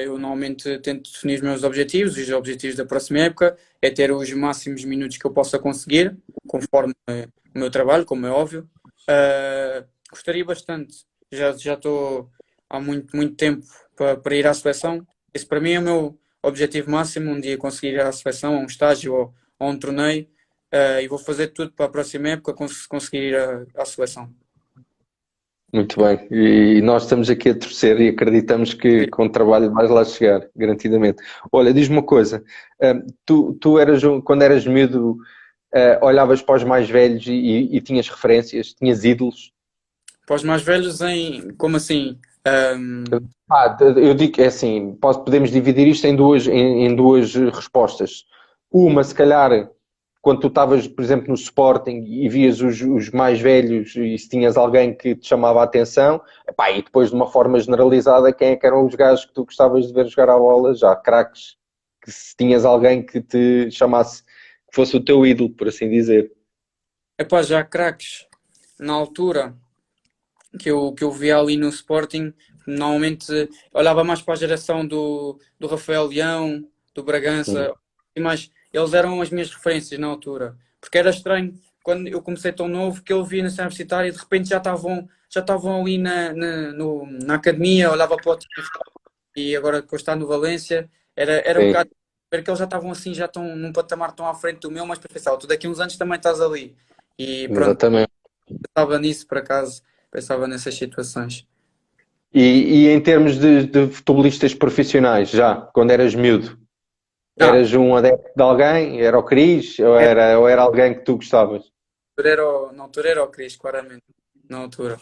Eu normalmente tento definir os meus objetivos, e os objetivos da próxima época é ter os máximos minutos que eu possa conseguir, conforme o meu trabalho, como é óbvio. Gostaria bastante, já estou há muito tempo para ir à seleção. Esse para mim é o meu objetivo máximo, um dia conseguir ir à seleção, a um estágio ou a um torneio, e vou fazer tudo para a próxima época conseguir ir à seleção. Muito bem. E nós estamos aqui a torcer e acreditamos que com trabalho vais lá chegar, garantidamente. Olha, diz-me uma coisa. Tu eras, quando eras miúdo, olhavas para os mais velhos e tinhas referências, tinhas ídolos? Para os mais velhos, como assim? Eu digo que é assim, podemos dividir isto em duas respostas. Uma, se calhar, quando tu estavas, por exemplo, no Sporting e vias os mais velhos e se tinhas alguém que te chamava a atenção, epá, e depois de uma forma generalizada, quem é que eram os gajos que tu gostavas de ver jogar a bola? Já craques, que se tinhas alguém que te chamasse, que fosse o teu ídolo, por assim dizer. Epá, já craques, na altura que eu via ali no Sporting, normalmente olhava mais para a geração do Rafael Leão, do Hum. Bragança, e mais, eles eram as minhas referências na altura, porque era estranho quando eu comecei tão novo que eu via na cidade universitária e de repente já estavam ali na academia, olhava para o time e agora que eu estou no Valência, era um Sim, bocado ver que eles já estavam assim, já estão num patamar tão à frente do meu, mas pensava, tu daqui a uns anos também estás ali. E pronto, exatamente. pensava nisso por acaso, pensava nessas situações. E em termos de futebolistas profissionais, já, quando eras miúdo, Ah, eras um adepto de alguém? Era o Cris? Ou era alguém que tu gostavas? na altura era o Cris, claramente. Na altura.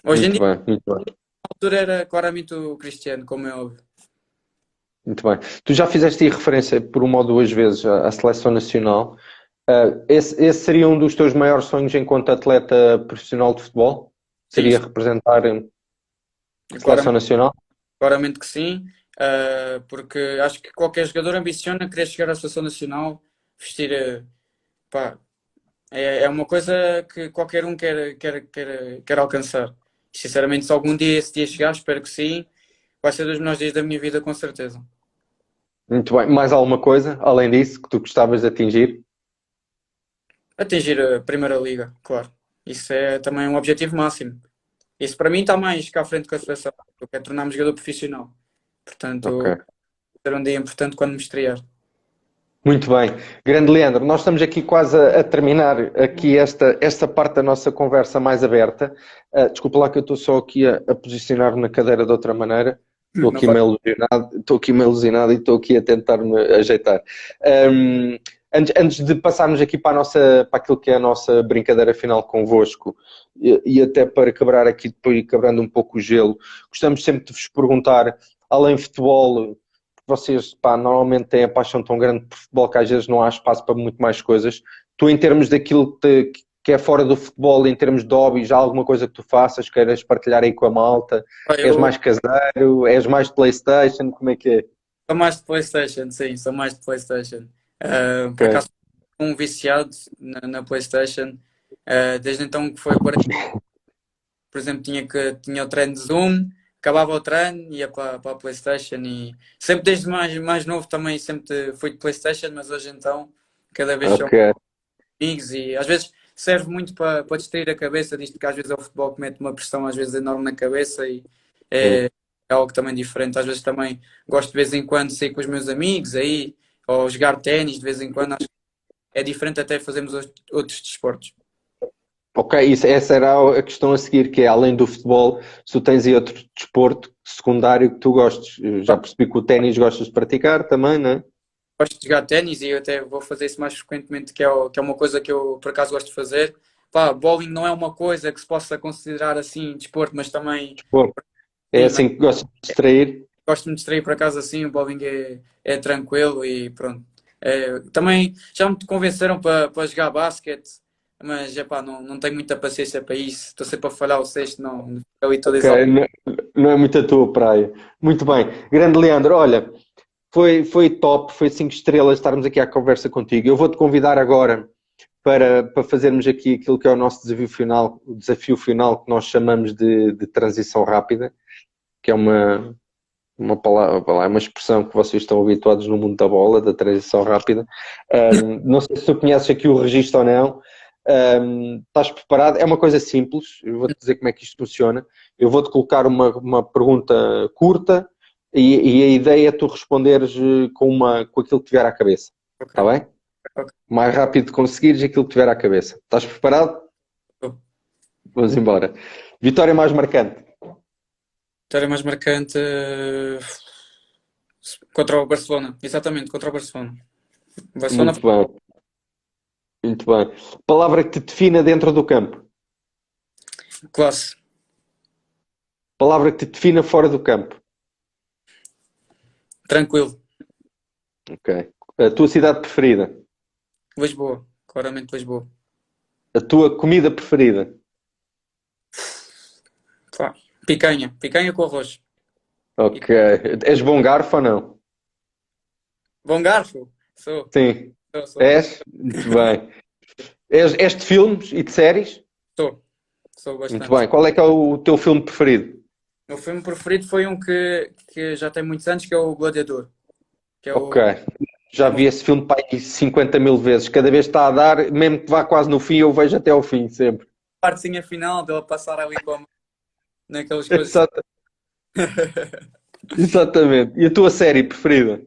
Hoje em Muito dia, bem, muito bem, na altura era claramente o Cristiano, como é óbvio. muito bem. Tu já fizeste aí referência por uma ou duas vezes à seleção nacional. Esse seria um dos teus maiores sonhos enquanto atleta profissional de futebol? Sim, Seria representar a seleção claramente, nacional? claramente que sim. Porque acho que qualquer jogador ambiciona querer chegar à seleção nacional, vestir. Pá, é uma coisa que qualquer um quer alcançar. Sinceramente, se algum dia esse dia chegar, espero que sim, vai ser dos melhores dias da minha vida, com certeza. Muito bem. Mais alguma coisa, além disso, que tu gostavas de atingir? Atingir a Primeira Liga, claro. Isso é também um objetivo máximo. Isso para mim está mais cá à frente que a seleção. Eu quero tornar-me jogador profissional. Portanto, Ok. será um dia importante quando me estrear. Muito bem. Grande Leandro, nós estamos aqui quase a terminar aqui esta parte da nossa conversa mais aberta. Desculpa lá que eu estou só aqui a posicionar-me na cadeira de outra maneira. Estou Não aqui faz. meio ilusionado, estou aqui meio ilusionado e estou aqui a tentar-me ajeitar. Antes de passarmos aqui para aquilo que é a nossa brincadeira final convosco e até para quebrar aqui, depois quebrando um pouco o gelo, gostamos sempre de vos perguntar, além de futebol, vocês pá, normalmente têm a paixão tão grande por futebol que às vezes não há espaço para muito mais coisas. Tu, em termos daquilo que é fora do futebol, em termos de hobbies, há alguma coisa que tu faças, queiras partilhar aí com a malta? És Eu mais caseiro? És mais de PlayStation? Como é que é? sou mais de PlayStation, sim, sou mais de PlayStation. Por Ok. acaso, sou um viciado na PlayStation. Desde então que foi a quarentena, por exemplo, tinha o treino de Zoom, acabava o treino, ia para a PlayStation e sempre desde mais novo também sempre fui de PlayStation, mas hoje então cada vez são Ok. amigos e às vezes serve muito para distrair a cabeça, disto que às vezes é o futebol que mete uma pressão às vezes enorme na cabeça e Sim. é algo também diferente. Às vezes também gosto de vez em quando de sair com os meus amigos aí, ou jogar ténis de vez em quando, acho que é diferente até fazermos outros desportos. Ok, essa era a questão a seguir, que é além do futebol, se tu tens aí outro desporto secundário que tu gostes. Eu já percebi que o ténis gostas de praticar também, não é? Gosto de jogar ténis e eu até vou fazer isso mais frequentemente, que é uma coisa que eu por acaso gosto de fazer. Pá, bowling não é uma coisa que se possa considerar assim desporto, mas também Desporto. É sim, assim que gostas de distrair. gosto de me distrair por acaso assim, o bowling é tranquilo e pronto. Também já me convenceram para jogar basquete, mas epá, não tenho muita paciência para isso. Estou sempre a falhar o sexto, não. Fico ali todo Ok, exaltado. não é muito a tua praia. Muito bem. Grande Leandro, olha, foi top, foi 5 estrelas estarmos aqui à conversa contigo. Eu vou-te convidar agora para fazermos aqui aquilo que é o desafio final que nós chamamos de transição rápida, que é uma palavra, é uma expressão que vocês estão habituados no mundo da bola, da transição rápida. Não sei se tu conheces aqui o registro ou não. Estás preparado? É uma coisa simples, eu vou-te dizer como é que isto funciona. Eu vou-te colocar uma pergunta curta e a ideia é tu responderes com aquilo que tiver à cabeça. Ok, Está bem? ok. O mais rápido que conseguires aquilo que tiver à cabeça. Estás preparado? Vamos embora. Vitória mais marcante. Vitória mais marcante contra o Barcelona, exatamente, contra o Barcelona. O Barcelona Muito bem, muito bem. Palavra que te defina dentro do campo. classe, Palavra que te defina fora do campo. tranquilo. Ok. A tua cidade preferida. Lisboa, claramente Lisboa. A tua comida preferida. Pá, picanha com arroz. E Ok. És bom garfo ou não? bom garfo, sou, Sim. sou, sou, És? Muito bem. És de filmes e de séries? sou, sou Muito bastante. bem. Qual é que é o teu filme preferido? O meu filme preferido foi um que já tem muitos anos, que é o Gladiador. Que é Ok. o. Já É uma vi esse filme para aí 50 mil vezes. Cada vez que está a dar, mesmo que vá quase no fim, eu vejo até ao fim, sempre. partezinha final dele passar ali com a mão naquelas coisas. Exata- Exatamente. E a tua série preferida?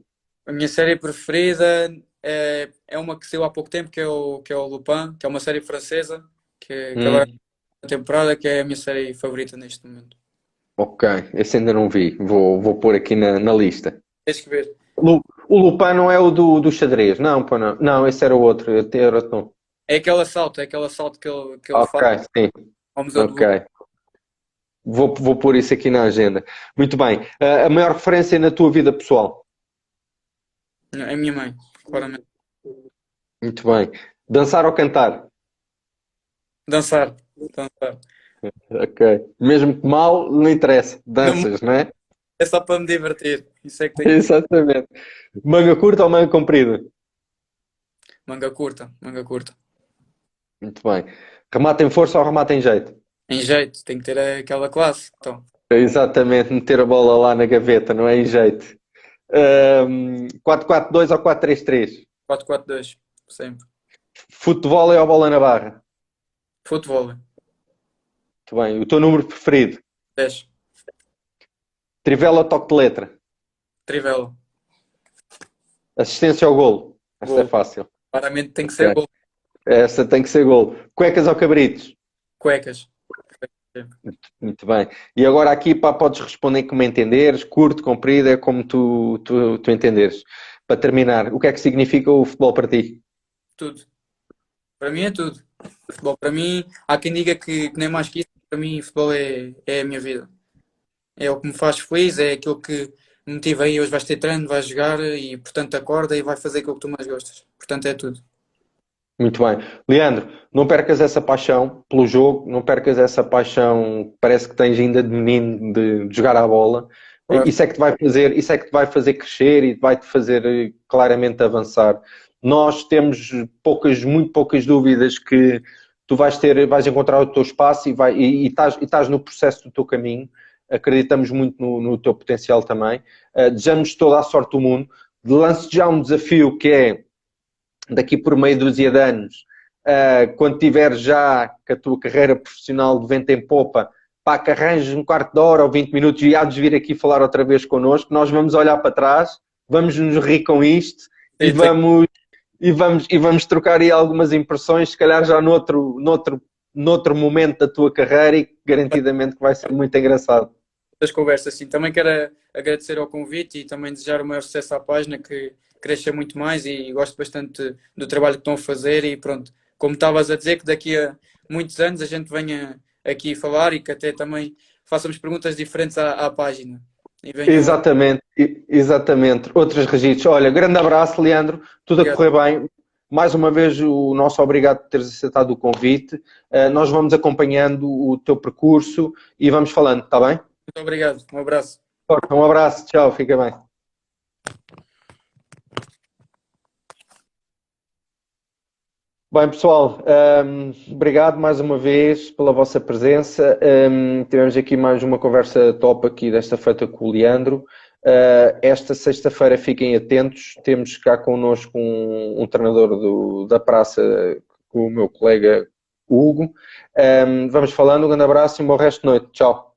A minha série preferida é uma que saiu há pouco tempo, que é o Lupin, que é uma série francesa, que agora Hum. é a temporada, que é a minha série favorita neste momento. Ok, esse ainda não vi. Vou pôr aqui na lista. Tens que ver. O Lupin não é o do xadrez, não, pô, não. Não, esse era o outro. Não. É aquele assalto que ele Ok, faz sim, ao Museu do ok. Louvre. Vou pôr isso aqui na agenda. Muito bem. A maior referência na tua vida pessoal? É a minha mãe, claramente. Muito bem. Dançar ou cantar? Dançar, dançar. Ok. Mesmo que mal, não interessa. Não, Danças, não é? é só para me divertir. Isso é que tem Exatamente. Manga curta ou manga comprida? manga curta, manga curta. Muito bem. Remata em força ou remata em jeito? Em jeito, tem que ter aquela classe. Então, Exatamente, meter a bola lá na gaveta, não é em jeito. 4-4-2 ou 4-3-3? 4-4-2, sempre. Futebol ou bola na barra? Futebol, Muito bem. O teu número preferido? 10. Trivela ou toque de letra? Trivela, Assistência ao golo? Esta é gol. fácil. Claramente tem que ser Ok. gol. Essa tem que ser golo. Cuecas ou cabritos? Cuecas. Muito bem. E agora aqui, pá, podes responder como entenderes, curto, comprido, é como tu entenderes. Para terminar, o que é que significa o futebol para ti? Tudo. Para mim é tudo. Futebol, para mim, há quem diga que nem mais que isso. Para mim, futebol é a minha vida. É o que me faz feliz, é aquilo que me motiva aí. Hoje vais ter treino, vais jogar e, portanto, acorda e vai fazer aquilo que tu mais gostas. Portanto, é tudo. Muito bem. Leandro, não percas essa paixão pelo jogo, não percas essa paixão que parece que tens ainda de menino de jogar à bola. Claro. Isso é que te vai fazer, isso é que te vai fazer crescer e vai-te fazer claramente avançar. Nós temos muito poucas dúvidas que tu vais encontrar o teu espaço e estás no processo do teu caminho. Acreditamos muito no teu potencial também. Desejamos toda a sorte do mundo. Lance já um desafio que é daqui por meia dúzia de anos, quando tiveres já com a tua carreira profissional de vento em popa, pá, que arranjes um quarto de hora ou 20 minutos e há de vir aqui falar outra vez connosco, nós vamos olhar para trás, vamos nos rir com isto e Sim, sim. vamos trocar aí algumas impressões, se calhar já noutro momento da tua carreira e garantidamente que vai ser muito engraçado. Das conversas, sim. Também quero agradecer ao convite e também desejar o maior sucesso à página, que cresça muito mais e gosto bastante do trabalho que estão a fazer e pronto, como estavas a dizer, que daqui a muitos anos a gente venha aqui falar e que até também façamos perguntas diferentes à página. E venham. Exatamente, exatamente. Outros registros. Olha, grande abraço, Leandro. Tudo a Obrigado. correr bem. Mais uma vez, o nosso obrigado por teres aceitado o convite. Nós vamos acompanhando o teu percurso e vamos falando, está bem? Muito obrigado. Um abraço. Um abraço, tchau, fica bem. Bem, pessoal, obrigado mais uma vez pela vossa presença. Tivemos aqui mais uma conversa top aqui desta feita com o Leandro. Esta sexta-feira fiquem atentos, temos cá connosco um treinador da praça com o meu colega Hugo. Vamos falando, um grande abraço e um bom resto de noite. Tchau.